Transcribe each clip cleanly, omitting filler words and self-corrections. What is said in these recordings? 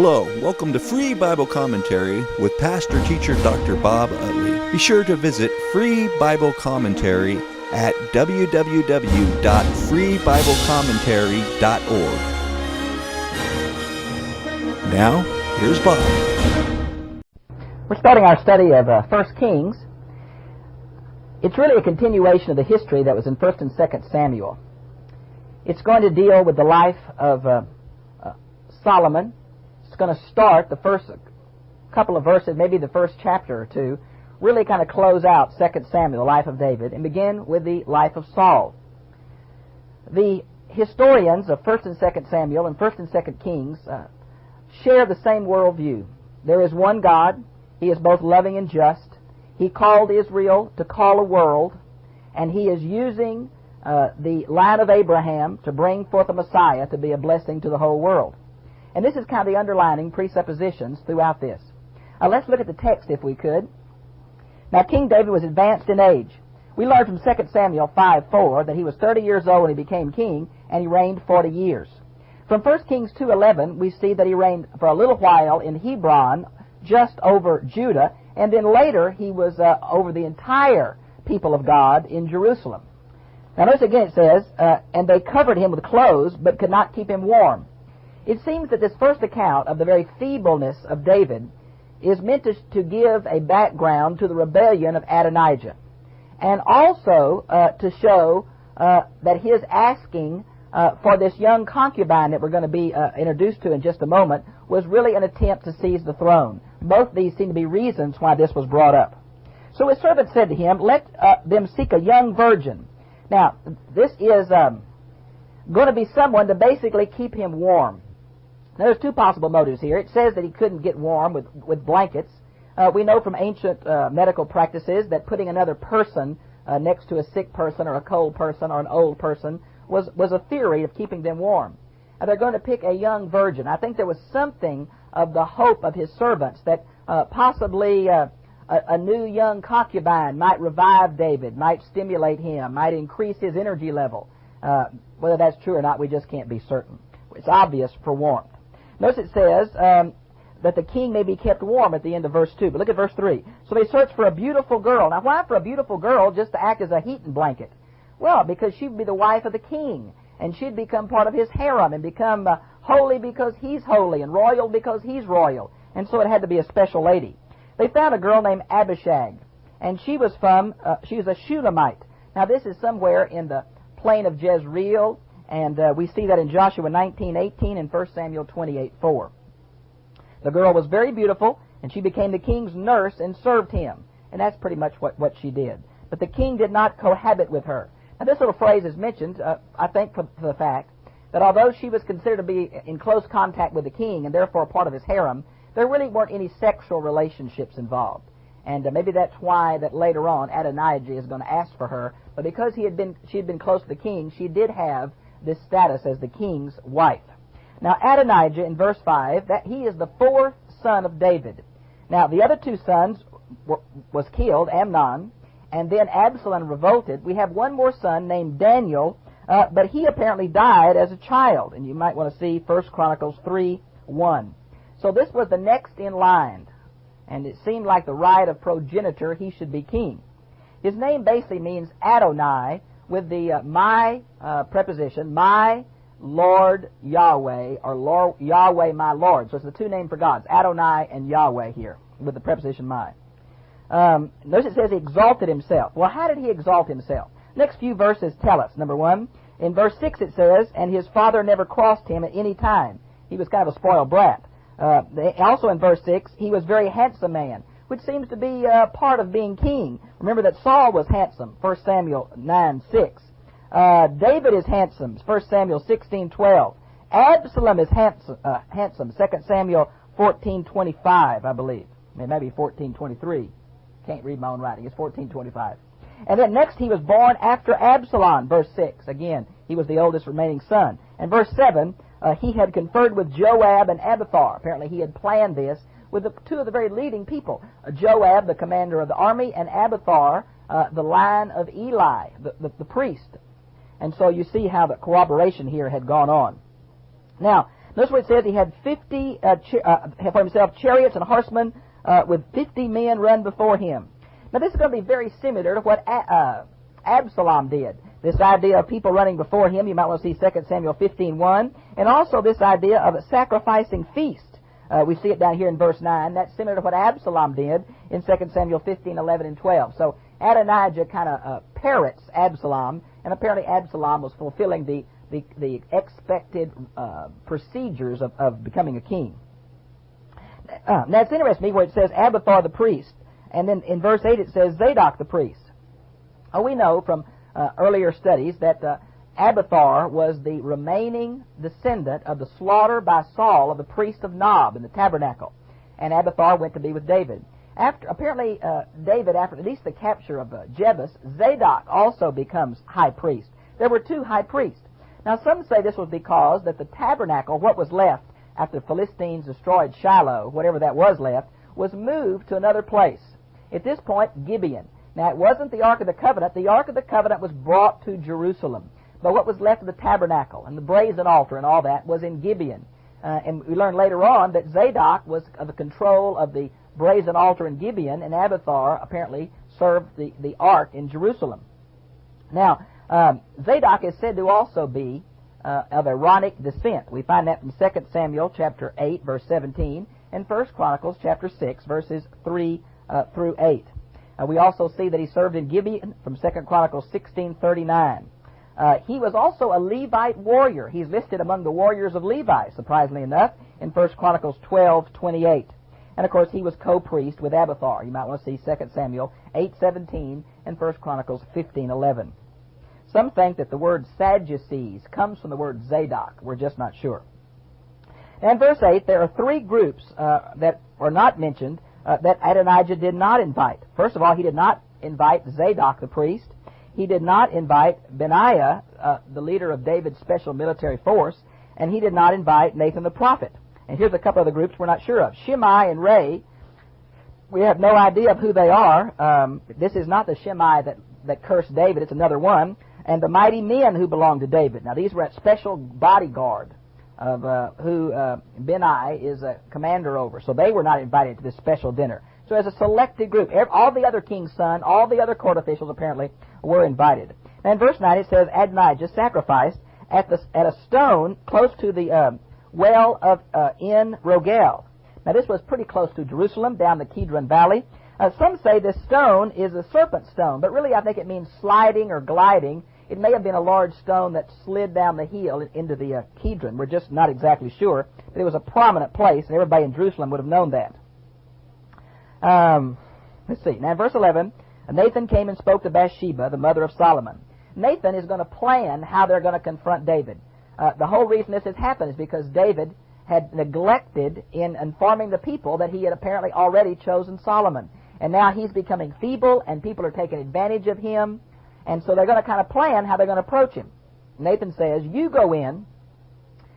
Hello, welcome to Free Bible Commentary with Pastor Teacher Dr. Bob Utley. Be sure to visit Free Bible Commentary at www.freebiblecommentary.org. Now, here's Bob. We're starting our study of 1 Kings. It's really a continuation of the history that was in 1 and 2 Samuel. It's going to deal with the life of Solomon. It's going to start the first couple of verses, maybe the first chapter or two, really kind of close out 2 Samuel, the life of David, and begin with the life of Saul. The historians of 1 and 2 Samuel and 1 and 2 Kings share the same worldview. There is one God. He is both loving and just. He called Israel to call a world, and he is using the line of Abraham to bring forth a Messiah to be a blessing to the whole world. And this is kind of the underlining presuppositions throughout this. Let's look at the text if we could. Now, King David was advanced in age. We learned from 2 Samuel 5:4 that he was 30 years old when he became king, and he reigned 40 years. From 1 Kings 2:11, we see that he reigned for a little while in Hebron, just over Judah, and then later he was over the entire people of God in Jerusalem. Now notice again it says, and they covered him with clothes, but could not keep him warm. It seems that this first account of the very feebleness of David is meant to give a background to the rebellion of Adonijah, and also to show that his asking for this young concubine that we're going to be introduced to in just a moment was really an attempt to seize the throne. Both these seem to be reasons why this was brought up. So his servant said to him, let them seek a young virgin. Now, this is going to be someone to basically keep him warm. Now, there's two possible motives here. It says that he couldn't get warm with blankets. We know from ancient medical practices that putting another person next to a sick person or a cold person or an old person was a theory of keeping them warm. And they're going to pick a young virgin. I think there was something of the hope of his servants that possibly a new young concubine might revive David, might stimulate him, might increase his energy level. Whether that's true or not, we just can't be certain. It's obvious for warmth. Notice it says that the king may be kept warm at the end of verse 2. But look at verse 3. So they searched for a beautiful girl. Now, why for a beautiful girl just to act as a heating blanket? Well, because she would be the wife of the king, and she'd become part of his harem and become holy because he's holy and royal because he's royal. And so it had to be a special lady. They found a girl named Abishag, and she was a Shulamite. Now, this is somewhere in the plain of Jezreel, and we see that in Joshua 19:18 and 1 Samuel 28:4. The girl was very beautiful, and she became the king's nurse and served him. And that's pretty much what she did. But the king did not cohabit with her. Now, this little phrase is mentioned, I think, for the fact that although she was considered to be in close contact with the king and therefore a part of his harem, there really weren't any sexual relationships involved. And maybe that's why that later on Adonijah is going to ask for her. But because she had been close to the king, she did have this status as the king's wife. Now, Adonijah in verse 5, that he is the fourth son of David. Now, the other two sons was killed, Amnon, and then Absalom revolted. We have one more son named Daniel, but he apparently died as a child. And you might want to see 1 Chronicles 3:1. So this was the next in line, and it seemed like the right of progenitor, he should be king. His name basically means Adonai, with the my preposition, my Lord Yahweh, or Yahweh my Lord. So it's the two names for gods, Adonai and Yahweh here, with the preposition my. Notice it says he exalted himself. Well, how did he exalt himself? Next few verses tell us. Number 1, in verse 6 it says, and his father never crossed him at any time. He was kind of a spoiled brat. Also in verse 6, he was a very handsome man, which seems to be part of being king. Remember that Saul was handsome, 1 Samuel 9:6. David is handsome, 1 Samuel 16:12. Absalom is handsome, 2 Samuel 14:25, I believe. Maybe 14:23. Can't read my own writing. It's 14:25. And then next he was born after Absalom, verse 6. Again, he was the oldest remaining son. And verse 7, he had conferred with Joab and Abiathar. Apparently he had planned this with two of the very leading people. Joab, the commander of the army, and Abiathar, the line of Eli, the priest. And so you see how the corroboration here had gone on. Now, Notice what it says. He had 50 for himself chariots and horsemen with 50 men run before him. Now this is going to be very similar to what Absalom did. This idea of people running before him. You might want to see 2 Samuel 15:1, and also this idea of a sacrificing feast. We see it down here in verse 9. That's similar to what Absalom did in 2 Samuel 15:11 and 12. So Adonijah kind of parrots Absalom, and apparently Absalom was fulfilling the expected procedures of becoming a king. Now it's interesting to me where it says Abiathar the priest, and then in verse 8 it says Zadok the priest. We know from earlier studies that Abiathar was the remaining descendant of the slaughter by Saul of the priest of Nob in the tabernacle, and Abiathar went to be with David. Apparently, David, after at least the capture of Jebus, Zadok also becomes high priest. There were two high priests. Now, some say this was because that the tabernacle, what was left after the Philistines destroyed Shiloh, whatever that was left, was moved to another place. At this point, Gibeon. Now, it wasn't the Ark of the Covenant. The Ark of the Covenant was brought to Jerusalem. But what was left of the tabernacle and the brazen altar and all that was in Gibeon. And we learned later on that Zadok was of the control of the brazen altar in Gibeon, and Abiathar apparently served the ark in Jerusalem. Now, Zadok is said to also be of Aaronic descent. We find that from 2 Samuel chapter 8, verse 17, and 1 Chronicles chapter 6, verses 3 through 8. We also see that he served in Gibeon from 2 Chronicles 16:39. He was also a Levite warrior. He's listed among the warriors of Levi, surprisingly enough, in 1 Chronicles 12:28. And, of course, he was co-priest with Abiathar. You might want to see 2 Samuel 8:17 and 1 Chronicles 15:11. Some think that the word Sadducees comes from the word Zadok. We're just not sure. Now, in verse 8, there are three groups that are not mentioned that Adonijah did not invite. First of all, he did not invite Zadok the priest. He did not invite Benaiah, the leader of David's special military force, and he did not invite Nathan the prophet. And here's a couple of the groups we're not sure of. Shimei and Ray, we have no idea of who they are. This is not the Shimei that cursed David. It's another one. And the mighty men who belonged to David. Now, these were a special bodyguard of who Benai is a commander over. So they were not invited to this special dinner. So as a selected group, all the other king's son, all the other court officials apparently were invited. Now in verse 9 it says, Adonijah sacrificed at a stone close to the well of En Rogel. Now this was pretty close to Jerusalem, down the Kidron Valley. Some say this stone is a serpent stone, but really I think it means sliding or gliding. It may have been a large stone that slid down the hill into the Kidron. We're just not exactly sure. But it was a prominent place, and everybody in Jerusalem would have known that. Let's see. Now in verse 11, Nathan came and spoke to Bathsheba, the mother of Solomon. Nathan is going to plan how they're going to confront David. The whole reason this has happened is because David had neglected in informing the people that he had apparently already chosen Solomon. And now he's becoming feeble, and people are taking advantage of him. And so they're going to kind of plan how they're going to approach him. Nathan says, you go in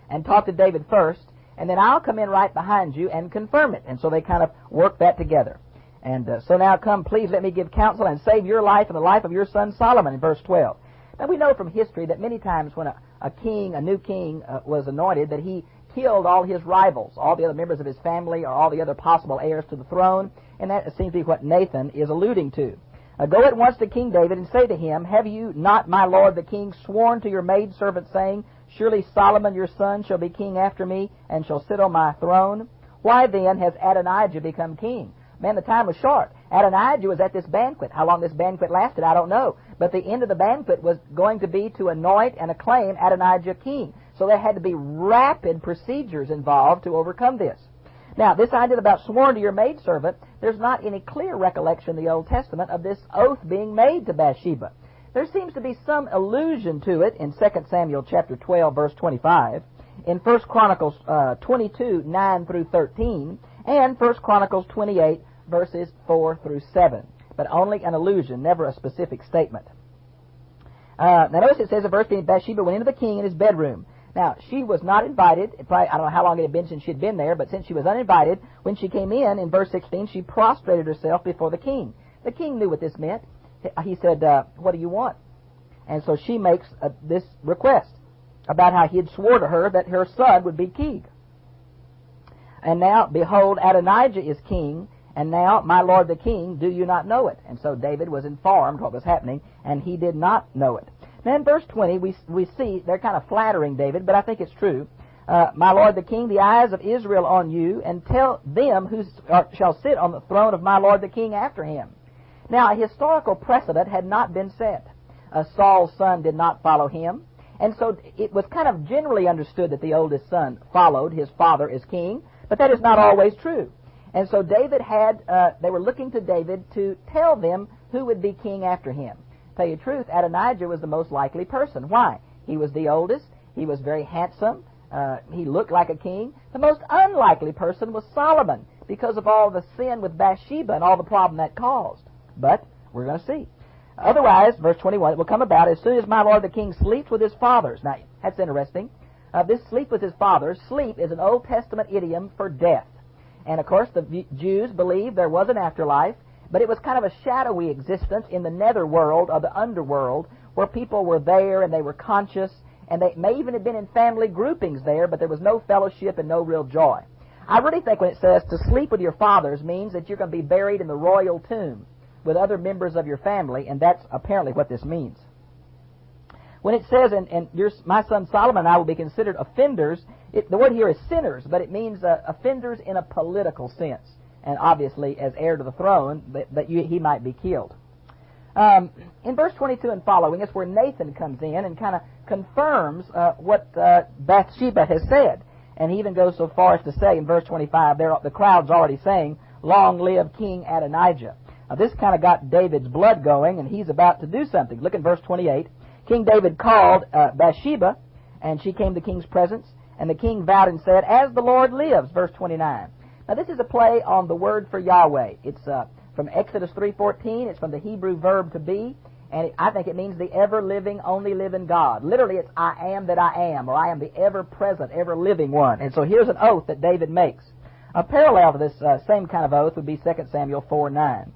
and talk to David first, and then I'll come in right behind you and confirm it. And so they kind of work that together. And so now come, please let me give counsel and save your life and the life of your son Solomon, in verse 12. Now we know from history that many times when a new king was anointed, that he killed all his rivals, all the other members of his family, or all the other possible heirs to the throne. And that seems to be what Nathan is alluding to. Go at once to King David and say to him, have you not, my lord the king, sworn to your maidservant, saying, surely Solomon your son shall be king after me, and shall sit on my throne? Why then has Adonijah become king? Man, the time was short. Adonijah was at this banquet. How long this banquet lasted, I don't know. But the end of the banquet was going to be to anoint and acclaim Adonijah king. So there had to be rapid procedures involved to overcome this. Now, this idea about sworn to your maidservant, there's not any clear recollection in the Old Testament of this oath being made to Bathsheba. There seems to be some allusion to it in 2 Samuel chapter 12, verse 25, in 1 Chronicles 22, 9 through 13, and 1 Chronicles 28, verses 4 through 7. But only an allusion, never a specific statement. Now notice it says in verse 15, Bathsheba went into the king in his bedroom. Now, she was not invited. Probably, I don't know how long it had been since she had been there, but since she was uninvited, when she came in verse 16, she prostrated herself before the king. The king knew what this meant. He said, what do you want? And so she makes this request. about how he had swore to her that her son would be king. And now, behold, Adonijah is king, and now, my lord the king, do you not know it? And so David was informed what was happening, and he did not know it. Now in verse 20, we see they're kind of flattering David, but I think it's true. My lord the king, the eyes of Israel on you, and tell them who shall sit on the throne of my lord the king after him. Now, a historical precedent had not been set. Saul's son did not follow him, and so it was kind of generally understood that the oldest son followed his father as king, but that is not always true. And so David they were looking to David to tell them who would be king after him. To tell you the truth, Adonijah was the most likely person. Why? He was the oldest. He was very handsome. He looked like a king. The most unlikely person was Solomon because of all the sin with Bathsheba and all the problem that caused. But we're going to see. Otherwise, verse 21, it will come about as soon as my lord the king sleeps with his fathers. Now, that's interesting. This sleep with his fathers, sleep is an Old Testament idiom for death. And, of course, the Jews believed there was an afterlife, but it was kind of a shadowy existence in the netherworld or the underworld where people were there and they were conscious, and they may even have been in family groupings there, but there was no fellowship and no real joy. I really think when it says to sleep with your fathers means that you're going to be buried in the royal tomb with other members of your family, and that's apparently what this means. When it says, my son Solomon and I will be considered offenders, the word here is sinners, but it means offenders in a political sense. And obviously, as heir to the throne, he might be killed. In verse 22 and following, it's where Nathan comes in and kind of confirms what Bathsheba has said. And he even goes so far as to say in verse 25, the crowd's already saying, "Long live King Adonijah." Now, this kind of got David's blood going, and he's about to do something. Look at verse 28. King David called Bathsheba, and she came to the king's presence, and the king vowed and said, "As the Lord lives," verse 29. Now, this is a play on the word for Yahweh. It's from Exodus 3:14. It's from the Hebrew verb to be, and I think it means the ever-living, only-living God. Literally, it's I am that I am, or I am the ever-present, ever-living one. And so here's an oath that David makes. A parallel to this same kind of oath would be 2 Samuel 4:9.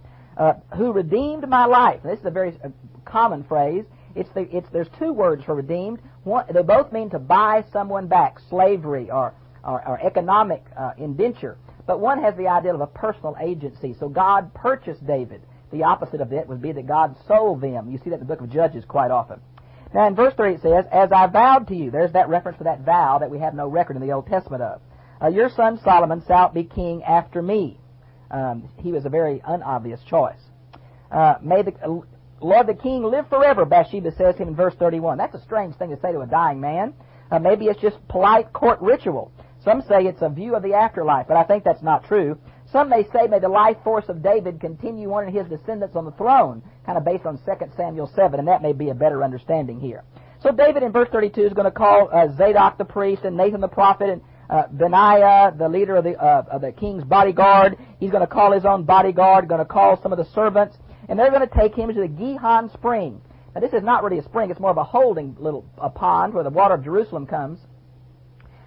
Who redeemed my life. This is a very common phrase. There's two words for redeemed. They both mean to buy someone back, slavery or economic indenture. But one has the idea of a personal agency. So God purchased David. The opposite of it would be that God sold them. You see that in the book of Judges quite often. Now in verse 3 it says, "As I vowed to you," there's that reference to that vow that we have no record in the Old Testament of. "Your son Solomon shall be king after me." He was a very unobvious choice. "May the Lord the king live forever," Bathsheba says to him in verse 31. That's a strange thing to say to a dying man. Maybe it's just polite court ritual. Some say it's a view of the afterlife, but I think that's not true. Some may say, "May the life force of David continue on in his descendants on the throne," kind of based on 2 Samuel 7, and that may be a better understanding here. So David in verse 32 is going to call Zadok the priest and Nathan the prophet and Benaiah, the leader of the king's bodyguard. He's going to call his own bodyguard, going to call some of the servants, and they're going to take him to the Gihon spring. Now, this is not really a spring. It's more of a holding a pond where the water of Jerusalem comes.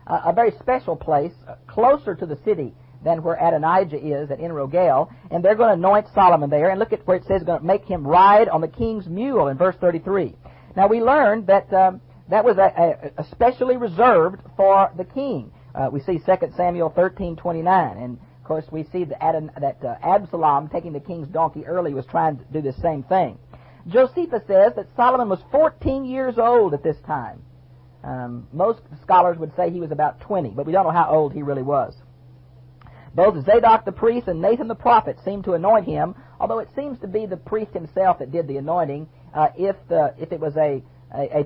A very special place, closer to the city than where Adonijah is at En Rogel, and they're going to anoint Solomon there. And look at where it says going to make him ride on the king's mule in verse 33. Now, we learned that that was especially reserved for the king. We see 2 Samuel 13:29, and of course we see that Absalom, taking the king's donkey early, was trying to do the same thing. Josephus says that Solomon was 14 years old at this time. Most scholars would say he was about 20, but we don't know how old he really was. Both Zadok the priest and Nathan the prophet seem to anoint him, although it seems to be the priest himself that did the anointing if it was a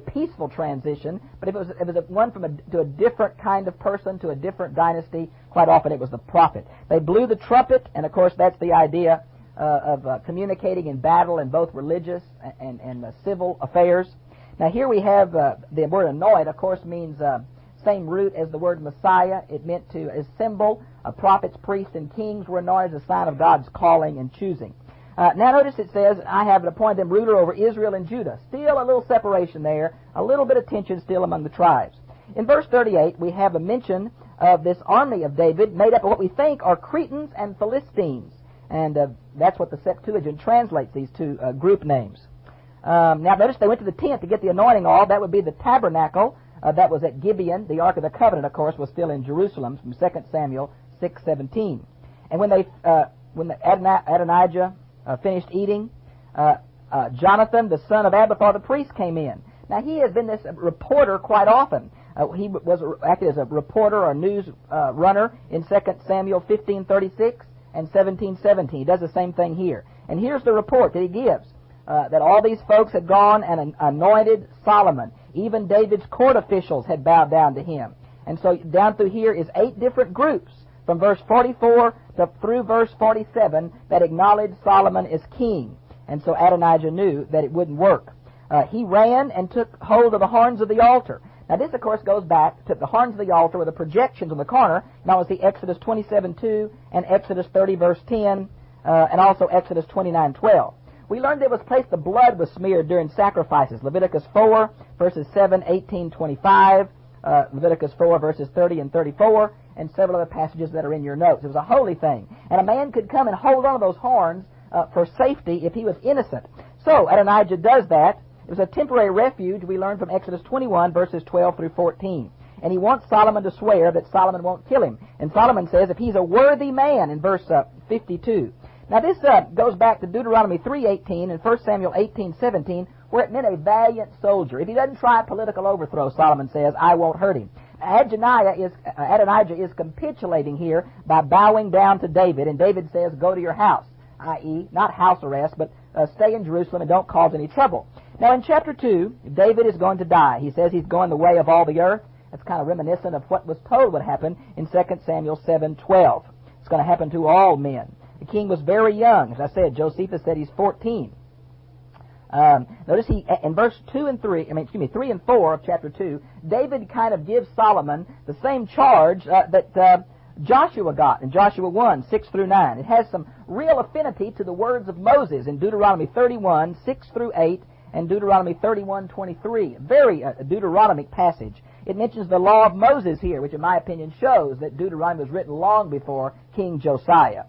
peaceful transition. But if it was one to a different kind of person, to a different dynasty, quite often it was the prophet. They blew the trumpet, and of course that's the idea of communicating in battle in both religious and civil affairs. Now here we have the word anoint, of course, means same root as the word Messiah. It meant to assemble. Prophets, priests, and kings were anointed as a sign of God's calling and choosing. Now notice it says, "I have appointed them ruler over Israel and Judah." Still a little separation there, a little bit of tension still among the tribes. In verse 38, we have a mention of this army of David made up of what we think are Cretans and Philistines. And that's what the Septuagint translates these two group names. Now notice they went to the tent to get the anointing oil. That would be the tabernacle that was at Gibeon. The Ark of the Covenant, of course, was still in Jerusalem from 2 Samuel 6:17. And when Adonijah finished eating, Jonathan, the son of Abiathar the priest, came in. Now, he has been this reporter quite often. He was acted as a reporter or news runner in 2 Samuel 15:36 and 17:17. He does the same thing here. And here's the report that he gives, that all these folks had gone and anointed Solomon. Even David's court officials had bowed down to him. And so down through here is 8 different groups from verse 44 through verse 47 that acknowledged Solomon as king. And so Adonijah knew that it wouldn't work. He ran and took hold of the horns of the altar. Now this, of course, goes back to the horns of the altar with the projections on the corner. Now we'll see Exodus 27:2 and Exodus 30 verse 10 and also Exodus 29:12. We learned it was placed the blood was smeared during sacrifices. Leviticus 4 verses 7, 18, 25, Leviticus 4 verses 30 and 34, and several other passages that are in your notes. It was a holy thing. And a man could come and hold on to those horns for safety if he was innocent. So Adonijah does that. It was a temporary refuge, we learned from Exodus 21, verses 12 through 14. And he wants Solomon to swear that Solomon won't kill him. And Solomon says if he's a worthy man in verse 52. Now this goes back to Deuteronomy 3:18 and 1 Samuel 18:17, where it meant a valiant soldier. If he doesn't try political overthrow, Solomon says, I won't hurt him. Adonijah is capitulating here by bowing down to David, and David says, go to your house, i.e., not house arrest, but stay in Jerusalem and don't cause any trouble. Now in chapter 2, David is going to die. He says he's going the way of all the earth. That's kind of reminiscent of what was told would happen in 2 Samuel 7:12. It's going to happen to all men. The king was very young. As I said, Josephus said he's 14. Notice he in verse 3 and 4 of chapter 2, David kind of gives Solomon the same charge that Joshua got in Joshua 1, 6 through 9. It has some real affinity to the words of Moses in Deuteronomy 31, 6 through 8, and Deuteronomy 31, 23. Very Deuteronomic passage. It mentions the law of Moses here, which in my opinion shows that Deuteronomy was written long before King Josiah.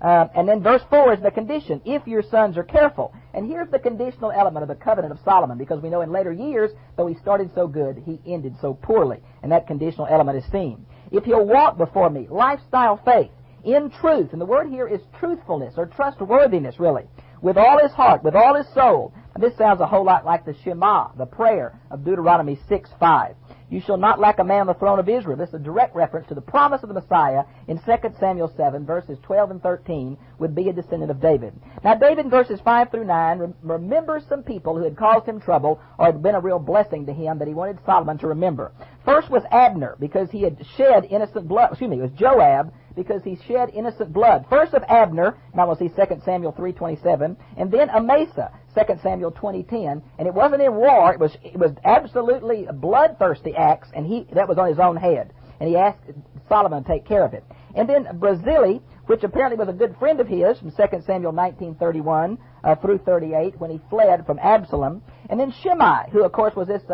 And then verse 4 is the condition, if your sons are careful. And here's the conditional element of the covenant of Solomon, because we know in later years, though he started so good, he ended so poorly. And that conditional element is seen. If he'll walk before me, lifestyle faith, in truth, and the word here is truthfulness or trustworthiness, really, with all his heart, with all his soul. And this sounds a whole lot like the Shema, the prayer of Deuteronomy 6:5. You shall not lack a man on the throne of Israel. This is a direct reference to the promise of the Messiah in 2 Samuel 7, verses 12 and 13, would be a descendant of David. Now, David in verses 5 through 9 remembers some people who had caused him trouble or had been a real blessing to him that he wanted Solomon to remember. First was Abner, because he had shed innocent blood. It was Joab, because he shed innocent blood. First of Abner, now we'll see 2 Samuel 3:27, and then Amasa, 2 Samuel 20:10, and it wasn't in war, it was absolutely a bloodthirsty acts, and that was on his own head. And he asked Solomon to take care of it. And then Barzillai, which apparently was a good friend of his, from 2 Samuel 19:31 through 38, when he fled from Absalom. And then Shimei, who of course was this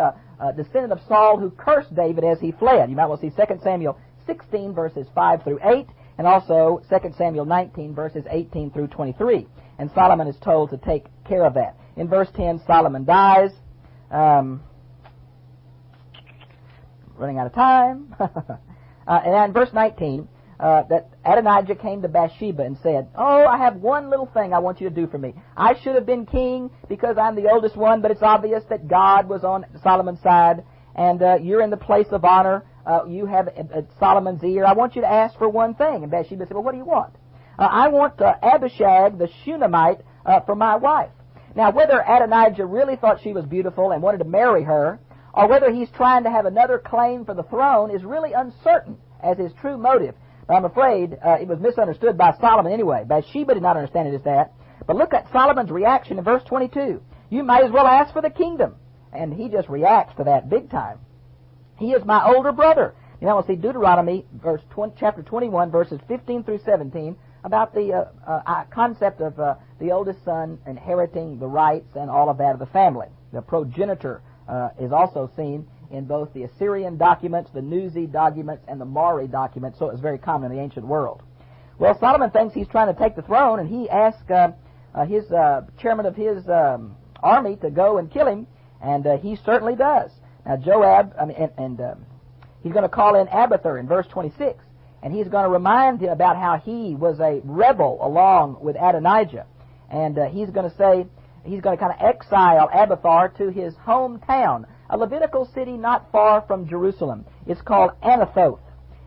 descendant of Saul who cursed David as he fled. You might well see 2 Samuel 16 verses 5 through 8, and also 2 Samuel 19 verses 18 through 23. And Solomon is told to take care of that. In verse 10, Solomon dies. Running out of time. And in verse 19, that Adonijah came to Bathsheba and said, oh, I have one little thing I want you to do for me. I should have been king because I'm the oldest one, but it's obvious that God was on Solomon's side, and you're in the place of honor. You have Solomon's ear. I want you to ask for one thing. And Bathsheba said, well, what do you want? I want Abishag the Shunammite for my wife. Now, whether Adonijah really thought she was beautiful and wanted to marry her, or whether he's trying to have another claim for the throne is really uncertain as his true motive. But I'm afraid it was misunderstood by Solomon anyway. Bathsheba did not understand it as that. But look at Solomon's reaction in verse 22. You might as well ask for the kingdom. And he just reacts to that big time. He is my older brother. You know, we'll see Deuteronomy, chapter 21, verses 15 through 17, about the concept of the oldest son inheriting the rights and all of that of the family. The progenitor is also seen in both the Assyrian documents, the Nuzi documents, and the Mari documents, so it was very common in the ancient world. Well, Solomon thinks he's trying to take the throne, and he asks his chairman of his army to go and kill him, and he certainly does. Now Joab, he's going to call in Abiathar in verse 26, and he's going to remind him about how he was a rebel along with Adonijah. And he's going to say, he's going to kind of exile Abiathar to his hometown, a Levitical city not far from Jerusalem. It's called Anathoth.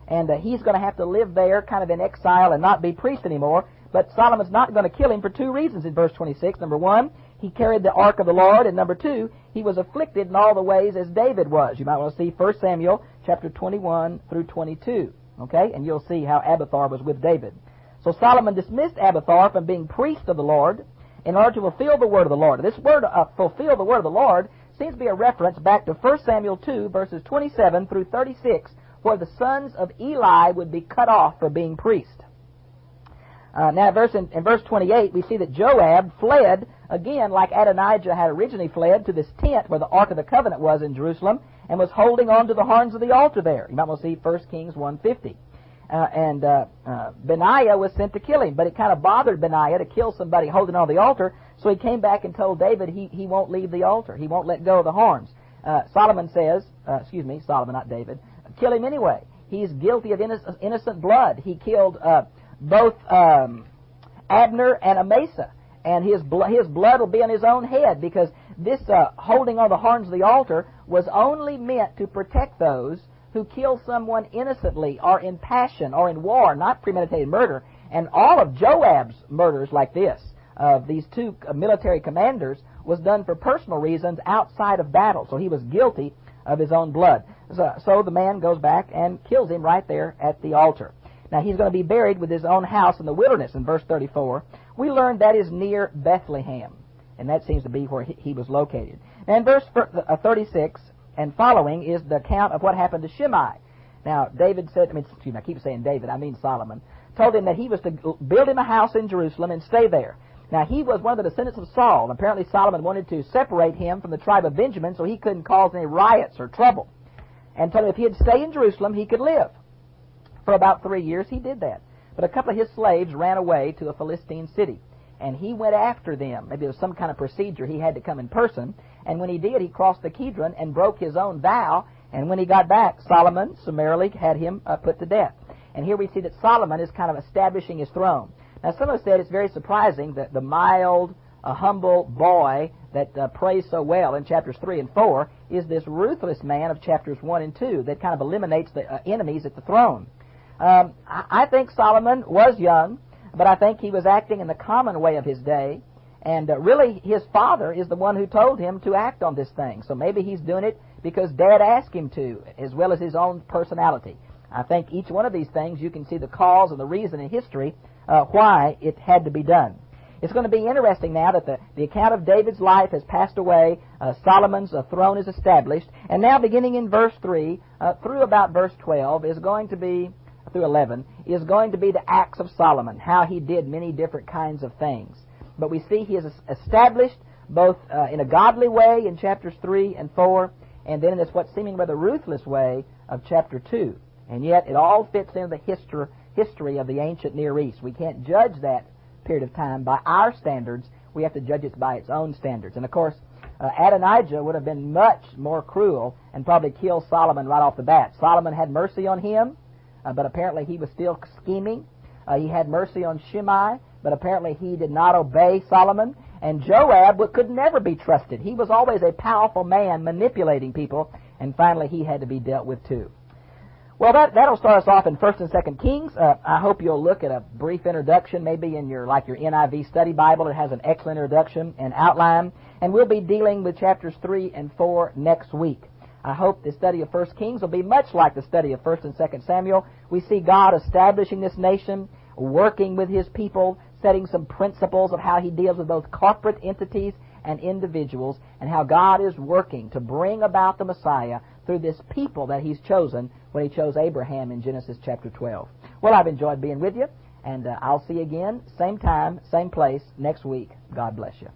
And he's going to have to live there kind of in exile and not be priest anymore. But Solomon's not going to kill him for two reasons in verse 26. Number one, he carried the ark of the Lord. And number two, he was afflicted in all the ways as David was. You might want to see 1 Samuel chapter 21 through 22. Okay? And you'll see how Abiathar was with David. So Solomon dismissed Abiathar from being priest of the Lord in order to fulfill the word of the Lord. This word, fulfill the word of the Lord, seems to be a reference back to 1 Samuel 2, verses 27 through 36, where the sons of Eli would be cut off for being priest. Now, in verse 28, we see that Joab fled, again, like Adonijah had originally fled, to this tent where the Ark of the Covenant was in Jerusalem, and was holding on to the horns of the altar there. You might want to see 1 Kings 1:50. Benaiah was sent to kill him, but it kind of bothered Benaiah to kill somebody holding on the altar, so he came back and told David he won't leave the altar. He won't let go of the horns. Solomon says, Solomon, not David, kill him anyway. He's guilty of innocent blood. He killed both Abner and Amasa, and his blood will be on his own head, because this holding on the horns of the altar was only meant to protect those who kill someone innocently or in passion or in war, not premeditated murder. And all of Joab's murders like this, of these two military commanders, was done for personal reasons outside of battle. So he was guilty of his own blood. So the man goes back and kills him right there at the altar. Now he's going to be buried with his own house in the wilderness in verse 34. We learned that is near Bethlehem, and that seems to be where he was located. Now in verse 36 and following is the account of what happened to Shimei. Now David said, I keep saying David, I mean Solomon, told him that he was to build him a house in Jerusalem and stay there. Now he was one of the descendants of Saul, and apparently Solomon wanted to separate him from the tribe of Benjamin so he couldn't cause any riots or trouble. And told him if he'd stay in Jerusalem, he could live. For about 3 years he did that. But a couple of his slaves ran away to a Philistine city, and he went after them. Maybe there was some kind of procedure he had to come in person, and when he did, he crossed the Kidron and broke his own vow, and when he got back, Solomon summarily had him put to death. And here we see that Solomon is kind of establishing his throne. Now some have said it's very surprising that the mild, humble boy that prays so well in chapters 3 and 4 is this ruthless man of chapters 1 and 2 that kind of eliminates the enemies at the throne. I think Solomon was young, but I think he was acting in the common way of his day. And really, his father is the one who told him to act on this thing. So maybe he's doing it because Dad asked him to, as well as his own personality. I think each one of these things, you can see the cause and the reason in history why it had to be done. It's going to be interesting now that the account of David's life has passed away. Solomon's throne is established. And now beginning in verse 3 through about verse 12 is going to be, through 11, is going to be the acts of Solomon, how he did many different kinds of things. But we see he is established both in a godly way in chapters 3 and 4, and then in this what seeming rather ruthless way of chapter 2. And yet it all fits into the history of the ancient Near East. We can't judge that period of time by our standards. We have to judge it by its own standards. And of course, Adonijah would have been much more cruel and probably killed Solomon right off the bat. Solomon had mercy on him, but apparently he was still scheming. He had mercy on Shimei, but apparently he did not obey Solomon. And Joab could never be trusted. He was always a powerful man manipulating people, and finally he had to be dealt with too. Well, that'll start us off in 1st and 2nd Kings. I hope you'll look at a brief introduction, maybe in your NIV study Bible. It has an excellent introduction and outline, and we'll be dealing with chapters 3 and 4 next week. I hope the study of 1 Kings will be much like the study of 1 and 2 Samuel. We see God establishing this nation, working with His people, setting some principles of how He deals with both corporate entities and individuals, and how God is working to bring about the Messiah through this people that He's chosen when He chose Abraham in Genesis chapter 12. Well, I've enjoyed being with you, and I'll see you again, same time, same place, next week. God bless you.